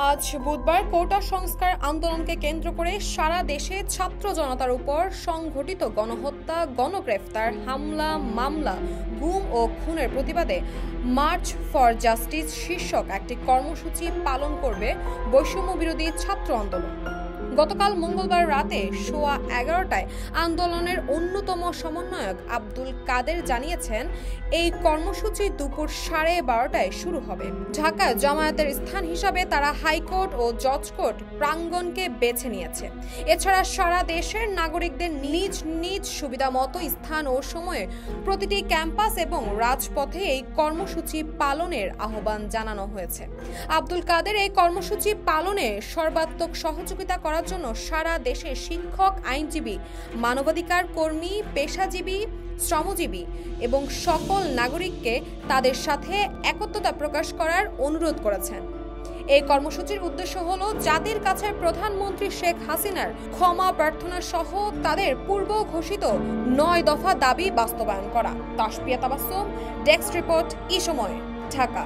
আজ বুধবার কোটা সংস্কার আন্দোলনকে কেন্দ্র করে সারা দেশে ছাত্র জনতার উপর সংঘটিত গণহত্যা, গণগ্রেফতার, হামলা, মামলা, গুম ও খুনের প্রতিবাদে মার্চ ফর জাস্টিস শীর্ষক একটি কর্মসূচি পালন করবে বৈষম্য বিরোধী ছাত্র আন্দোলন। গতকাল মঙ্গলবার রাতে সোয়া 11টায় আন্দোলনের অন্যতম সমন্বয়ক আব্দুল কাদের জানিয়েছেন, এই কর্মসূচি দুপুর 12:30টায় শুরু হবে। ঢাকায় জামায়াতের স্থান হিসাবে তারা হাইকোর্ট ও জজ কোর্ট প্রাঙ্গণকে বেছে নিয়েছে। এছাড়া সারা দেশের নাগরিকদের নিজ নিজ সুবিধা মতো স্থান ও সময়ে প্রতিটি ক্যাম্পাস এবং রাজপথে এই কর্মসূচি পালনের আহ্বান জানানো হয়েছে। আব্দুল কাদের এই কর্মসূচি পালনে সর্বাত্মক সহযোগিতা করার জন্য সারা দেশের শিক্ষক, আইনজীবী, মানবাধিকার কর্মী, পেশাজীবী, শ্রমজীবী এবং সকল নাগরিককে তাদের সাথে একত্রতা প্রকাশ করার অনুরোধ করেছেন। এই কর্মসূচির উদ্দেশ্য হল জাতির কাছে প্রধানমন্ত্রী শেখ হাসিনার ক্ষমা প্রার্থনা সহ তাদের পূর্ব ঘোষিত 9 দফা দাবি বাস্তবায়ন করা। তাসপিয়া তাবাসসুম, ডেস্ক রিপোর্ট, ই সময়, ঢাকা।